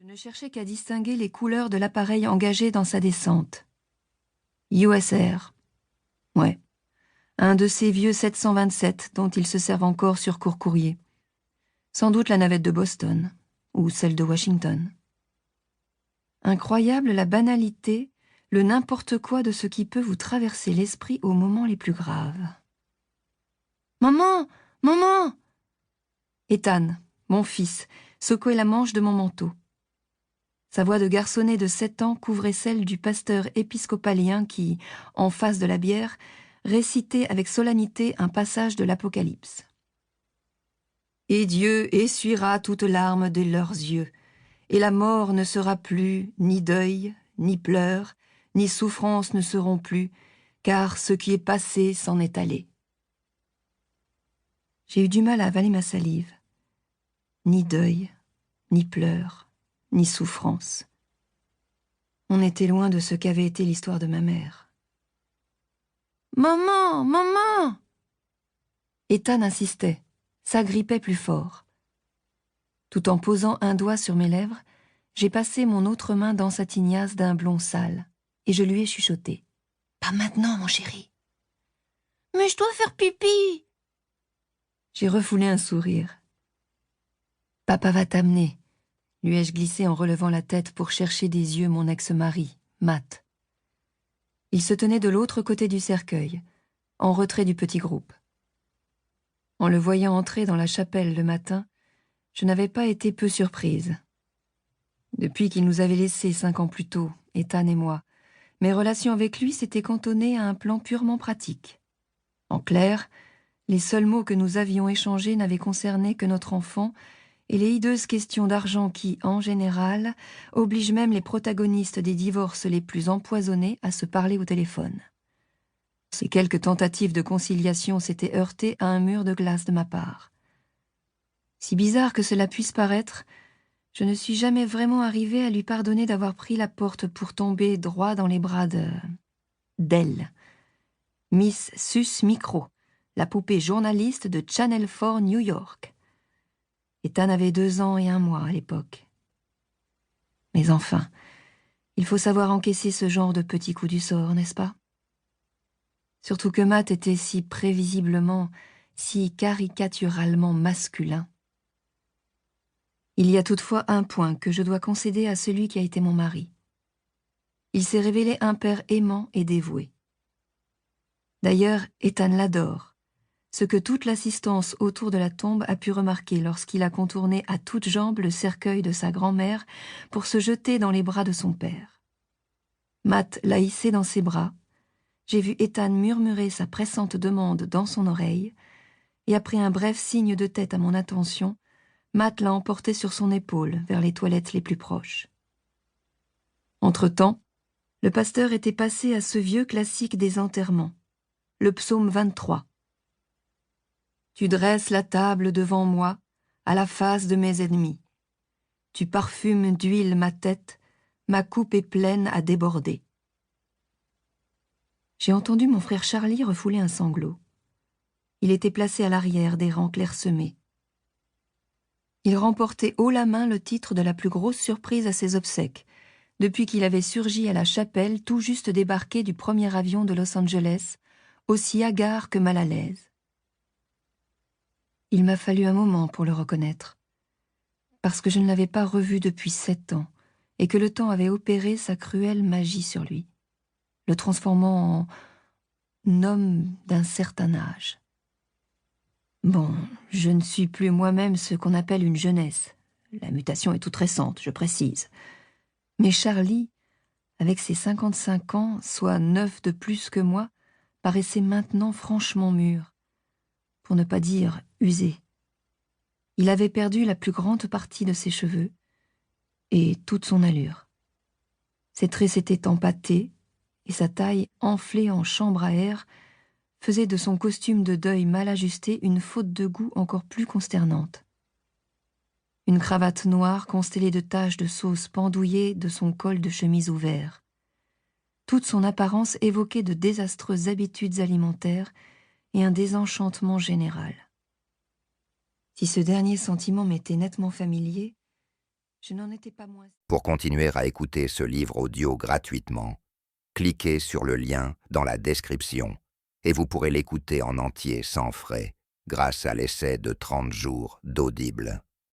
ne cherchais qu'à distinguer les couleurs de l'appareil engagé dans sa descente. USR. Ouais. Un de ces vieux 727 dont ils se servent encore sur court-courrier. Sans doute la navette de Boston, ou celle de Washington. Incroyable la banalité, le n'importe quoi de ce qui peut vous traverser l'esprit aux moments les plus graves. « Maman! Maman !» Ethan, mon fils, secouait la manche de mon manteau. Sa voix de garçonnet de 7 ans couvrait celle du pasteur épiscopalien qui, en face de la bière, récitait avec solennité un passage de l'Apocalypse. « Et Dieu essuiera toute larme de leurs yeux, et la mort ne sera plus, ni deuil, ni pleurs, ni souffrance ne seront plus, car ce qui est passé s'en est allé. » J'ai eu du mal à avaler ma salive. Ni deuil, ni pleurs, ni souffrance. On était loin de ce qu'avait été l'histoire de ma mère. « Maman, maman !» Ethan insistait, s'agrippait plus fort. Tout en posant un doigt sur mes lèvres, j'ai passé mon autre main dans sa tignasse d'un blond sale, et je lui ai chuchoté. « Pas maintenant, mon chéri. »« Mais je dois faire pipi !» J'ai refoulé un sourire. « Papa va t'amener », lui ai-je glissé en relevant la tête pour chercher des yeux mon ex-mari, Matt. Il se tenait de l'autre côté du cercueil, en retrait du petit groupe. En le voyant entrer dans la chapelle le matin, je n'avais pas été peu surprise. Depuis qu'il nous avait laissés 5 ans plus tôt, Ethan et moi, mes relations avec lui s'étaient cantonnées à un plan purement pratique. En clair, les seuls mots que nous avions échangés n'avaient concerné que notre enfant et les hideuses questions d'argent qui, en général, obligent même les protagonistes des divorces les plus empoisonnés à se parler au téléphone. Ces quelques tentatives de conciliation s'étaient heurtées à un mur de glace de ma part. Si bizarre que cela puisse paraître, je ne suis jamais vraiment arrivée à lui pardonner d'avoir pris la porte pour tomber droit dans les bras d'elle, Miss Sus Micro, la poupée journaliste de Channel 4 New York. Ethan avait 2 ans et 1 mois à l'époque. Mais enfin, il faut savoir encaisser ce genre de petits coups du sort, n'est-ce pas? Surtout que Matt était si prévisiblement, si caricaturalement masculin. Il y a toutefois un point que je dois concéder à celui qui a été mon mari. Il s'est révélé un père aimant et dévoué. D'ailleurs, Ethan l'adore, ce que toute l'assistance autour de la tombe a pu remarquer lorsqu'il a contourné à toutes jambes le cercueil de sa grand-mère pour se jeter dans les bras de son père. Matt l'a hissé dans ses bras, j'ai vu Ethan murmurer sa pressante demande dans son oreille, et après un bref signe de tête à mon attention, Matt l'a emporté sur son épaule vers les toilettes les plus proches. Entre-temps, le pasteur était passé à ce vieux classique des enterrements, le psaume 23. « Tu dresses la table devant moi, à la face de mes ennemis. Tu parfumes d'huile ma tête, ma coupe est pleine à déborder. » J'ai entendu mon frère Charlie refouler un sanglot. Il était placé à l'arrière des rangs clairsemés. Il remportait haut la main le titre de la plus grosse surprise à ses obsèques, depuis qu'il avait surgi à la chapelle tout juste débarqué du premier avion de Los Angeles, aussi hagard que mal à l'aise. Il m'a fallu un moment pour le reconnaître, parce que je ne l'avais pas revu depuis 7 ans, et que le temps avait opéré sa cruelle magie sur lui, le transformant en homme d'un certain âge. Bon, je ne suis plus moi-même ce qu'on appelle une jeunesse. La mutation est toute récente, je précise. Mais Charlie, avec ses 55 ans, soit 9 de plus que moi, paraissait maintenant franchement mûr, pour ne pas dire usé. Il avait perdu la plus grande partie de ses cheveux et toute son allure. Ses traits s'étaient empâtés et sa taille, enflée en chambre à air, faisait de son costume de deuil mal ajusté une faute de goût encore plus consternante. Une cravate noire constellée de taches de sauce pendouillait de son col de chemise ouvert. Toute son apparence évoquait de désastreuses habitudes alimentaires et un désenchantement général. Si ce dernier sentiment m'était nettement familier, Je n'en étais pas moins... Pour continuer à écouter ce livre audio gratuitement, cliquez sur le lien dans la description et vous pourrez l'écouter en entier sans frais grâce à l'essai de 30 jours d'Audible.